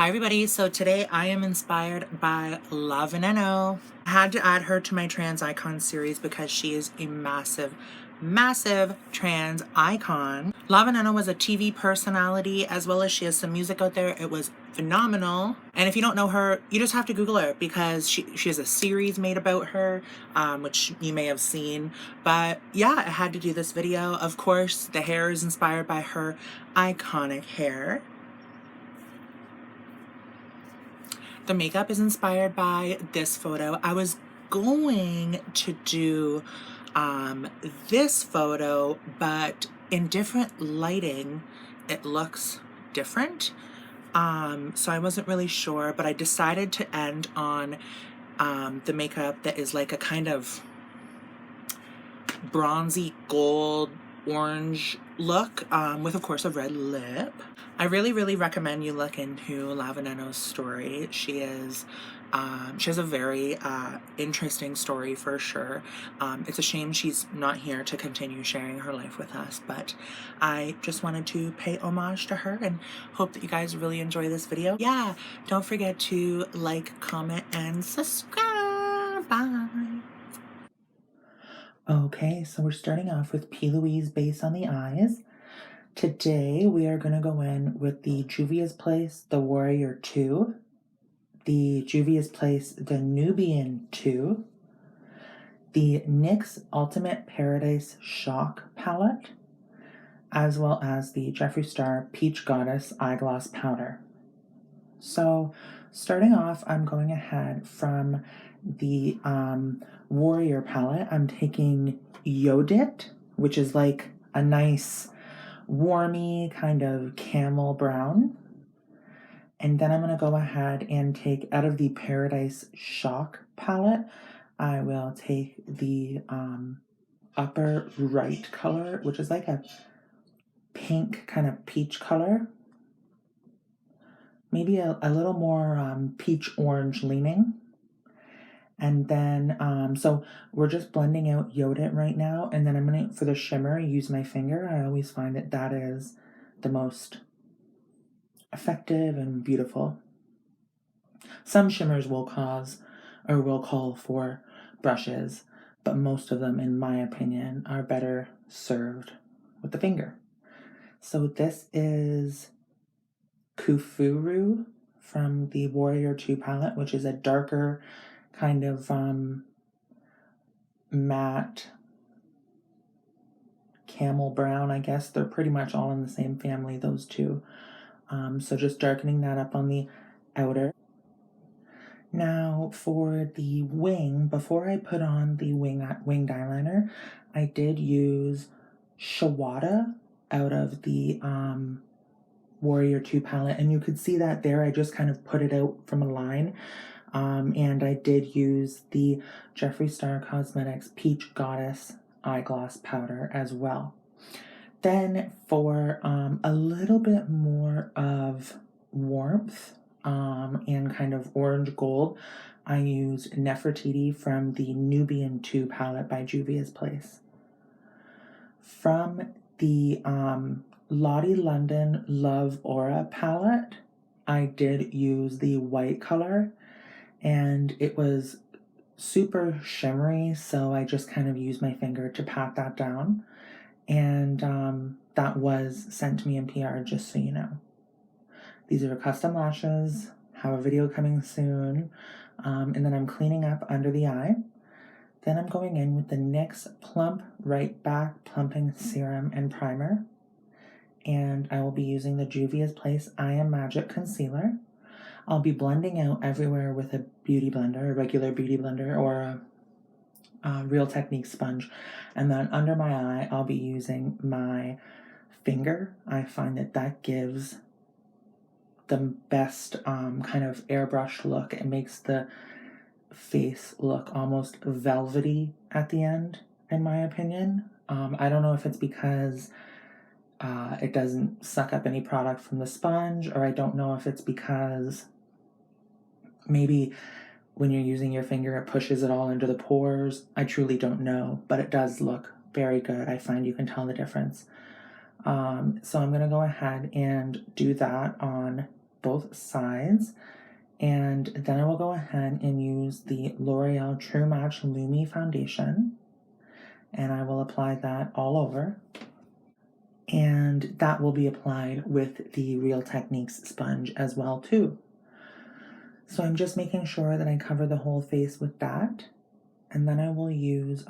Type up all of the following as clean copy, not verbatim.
Hi everybody, so today I am inspired by Veneno. I had to add her to my trans icon series because she is a massive trans icon. Veneno was a TV personality as well as she has some music out there. It was phenomenal. And if you don't know her, you just have to Google her because she has a series made about her, which you may have seen. But yeah, I had to do this video. Of course, the hair is inspired by her iconic hair. The makeup is inspired by this photo. I was going to do this photo, but in different lighting, it looks different. So I wasn't really sure, but I decided to end on the makeup that is like a kind of bronzy gold orange look with of course a red lip. I really recommend you look into Veneno's story. She has a very interesting story for sure. It's a shame she's not here to continue sharing her life with us, but I just wanted to pay homage to her and hope that you guys really enjoy this video. Yeah, don't forget to like, comment, and subscribe. Bye. Okay, so we're starting off with Louise Base on the eyes. Today we are going to go in with the Juvia's Place, the Warrior 2, the Juvia's Place, the Nubian 2, the NYX Ultimate Paradise Shock palette, as well as the Jeffree Star Peach Goddess Eyegloss Powder. So starting off, I'm going ahead from the Warrior palette. I'm taking Yodit, which is like a nice warmy kind of camel brown. And then I'm going to go ahead and take out of the Paradise Shock palette, I will take the upper right color, which is like a pink kind of peach color. Maybe a little more peach orange leaning. And then, so we're just blending out Yodit right now. And then I'm going to, for the shimmer, use my finger. I always find that that is the most effective and beautiful. Some shimmers will call for brushes, but most of them, in my opinion, are better served with the finger. So this is Kufuru from the Warrior 2 palette, which is a darker kind of matte camel brown, I guess. They're pretty much all in the same family, those two. So just darkening that up on the outer. Now for the wing, before I put on the winged eyeliner, I did use Shawada out of the Warrior 2 palette, and you could see that there. I just kind of put it out from a line. And I did use the Jeffree Star Cosmetics Peach Goddess Eyegloss Powder as well. Then for a little bit more of warmth and kind of orange gold, I used Nefertiti from the Nubian 2 palette by Juvia's Place. From the Lottie London Love Aura palette, I did use the white color, and it was super shimmery, so I just kind of used my finger to pat that down. And that was sent to me in PR, just so you know. These are custom lashes, have a video coming soon. And then I'm cleaning up under the eye. Then I'm going in with the NYX Plump Right Back Plumping Serum and Primer. And I will be using the Juvia's Place I Am Magic Concealer. I'll be blending out everywhere with a beauty blender, a regular beauty blender, or a Real Technique sponge. And then under my eye, I'll be using my finger. I find that that gives the best kind of airbrush look. It makes the face look almost velvety at the end, in my opinion. I don't know if it's because it doesn't suck up any product from the sponge, or I don't know if it's because maybe when you're using your finger, it pushes it all into the pores. I truly don't know, but it does look very good. I find you can tell the difference. So I'm going to go ahead and do that on both sides. And then I will go ahead and use the L'Oreal True Match Lumi foundation. And I will apply that all over. And that will be applied with the Real Techniques sponge as well too. So I'm just making sure that I cover the whole face with that. And then I will use,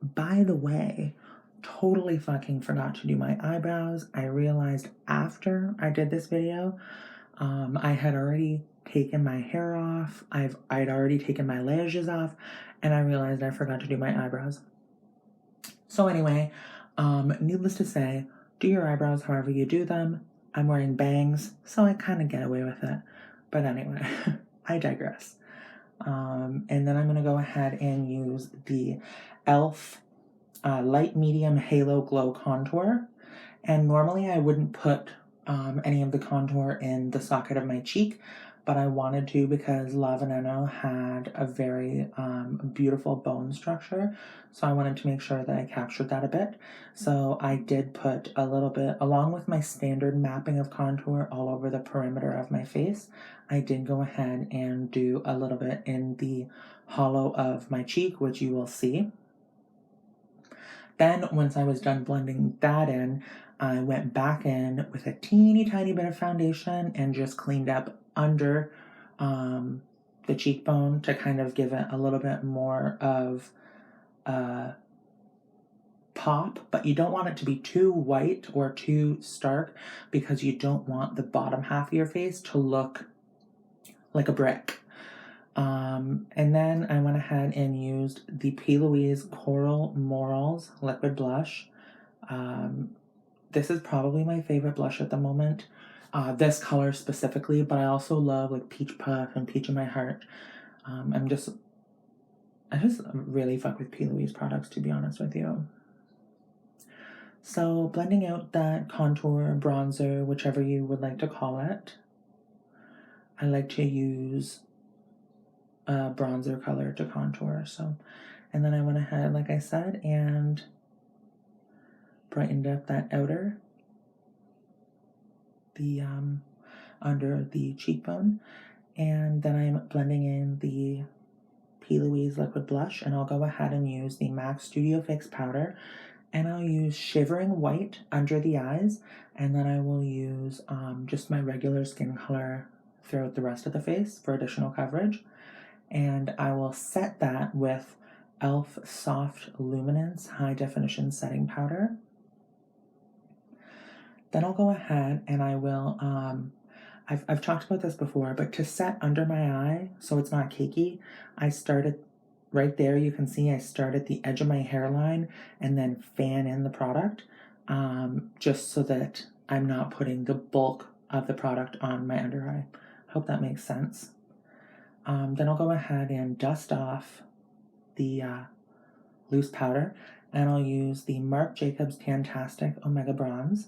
by the way, totally fucking forgot to do my eyebrows. I realized after I did this video, I had already taken my hair off. I'd already taken my lashes off, and I realized I forgot to do my eyebrows. So anyway, needless to say, do your eyebrows however you do them. I'm wearing bangs, so I kind of get away with it. But anyway, I digress. And then I'm going to go ahead and use the e.l.f. Light Medium Halo Glow Contour. And normally I wouldn't put any of the contour in the socket of my cheek, but I wanted to because Veneno had a very beautiful bone structure, so I wanted to make sure that I captured that a bit. So I did put a little bit, along with my standard mapping of contour all over the perimeter of my face, I did go ahead and do a little bit in the hollow of my cheek, which you will see. Then once I was done blending that in, I went back in with a teeny tiny bit of foundation and just cleaned up under the cheekbone to kind of give it a little bit more of pop, but you don't want it to be too white or too stark because you don't want the bottom half of your face to look like a brick. And then I went ahead and used the P. Louise Coral Morals Liquid Blush. This is probably my favorite blush at the moment. This color specifically, but I also love like Peach Puff and Peach in My Heart. I just really fuck with P. Louise products, to be honest with you. So blending out that contour, bronzer, whichever you would like to call it. I like to use a bronzer color to contour. So, and then I went ahead, like I said, and brightened up that outer, the under the cheekbone, and then I'm blending in the P. Louise liquid blush, and I'll go ahead and use the MAC Studio Fix powder, and I'll use Shivering White under the eyes, and then I will use just my regular skin color throughout the rest of the face for additional coverage. And I will set that with e.l.f. Soft Luminance High Definition Setting Powder. Then I'll go ahead and I will, I've talked about this before, but to set under my eye so it's not cakey, I started right there. You can see I start at the edge of my hairline and then fan in the product, just so that I'm not putting the bulk of the product on my under eye. Hope that makes sense. Then I'll go ahead and dust off the loose powder, and I'll use the Marc Jacobs Tantastic Omega Bronze.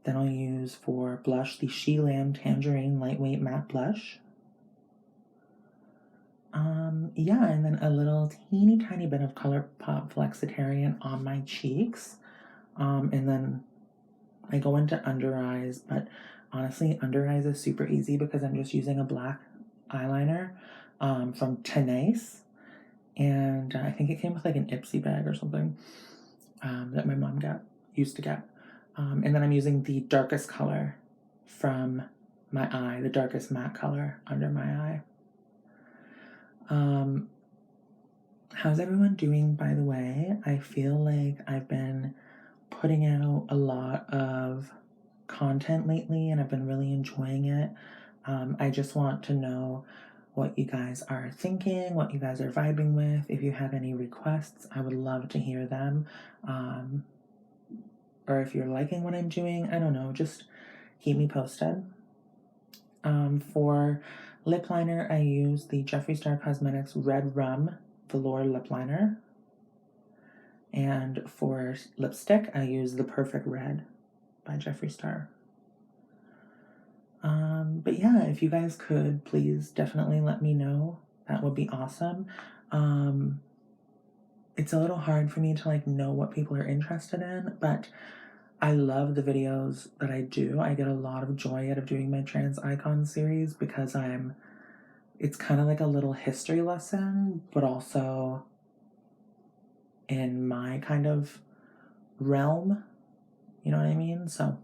Then I'll use for blush the She Lamb Tangerine Lightweight Matte Blush. Yeah, and then a little teeny tiny bit of Colourpop Flexetarian on my cheeks. And then I go into under eyes, but honestly, under eyes is super easy because I'm just using a black eyeliner from Tanais, and I think it came with like an Ipsy bag or something that my mom used to get. And then I'm using the darkest color from my eye, the darkest matte color under my eye. How's everyone doing, by the way? I feel like I've been putting out a lot of content lately and I've been really enjoying it. I just want to know what you guys are thinking, what you guys are vibing with. If you have any requests, I would love to hear them. Or if you're liking what I'm doing, I don't know, just keep me posted. For lip liner, I use the Jeffree Star Cosmetics Redrum Velour Lip Liner. And for lipstick, I use the Perfect Red by Jeffree Star. But yeah, if you guys could, please definitely let me know. That would be awesome. It's a little hard for me to like know what people are interested in, but I love the videos that I do. I get a lot of joy out of doing my trans icon series because it's kind of like a little history lesson, but also in my kind of realm, you know what I mean? So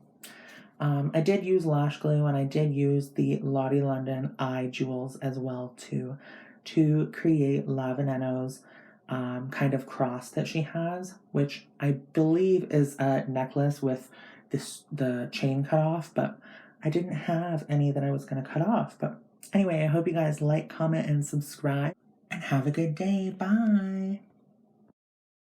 I did use lash glue, and I did use the Lottie London eye jewels as well too, to create La Veneno's kind of cross that she has, which I believe is a necklace with the chain cut off, but I didn't have any that I was going to cut off. But anyway, I hope you guys like, comment, and subscribe, and have a good day. Bye!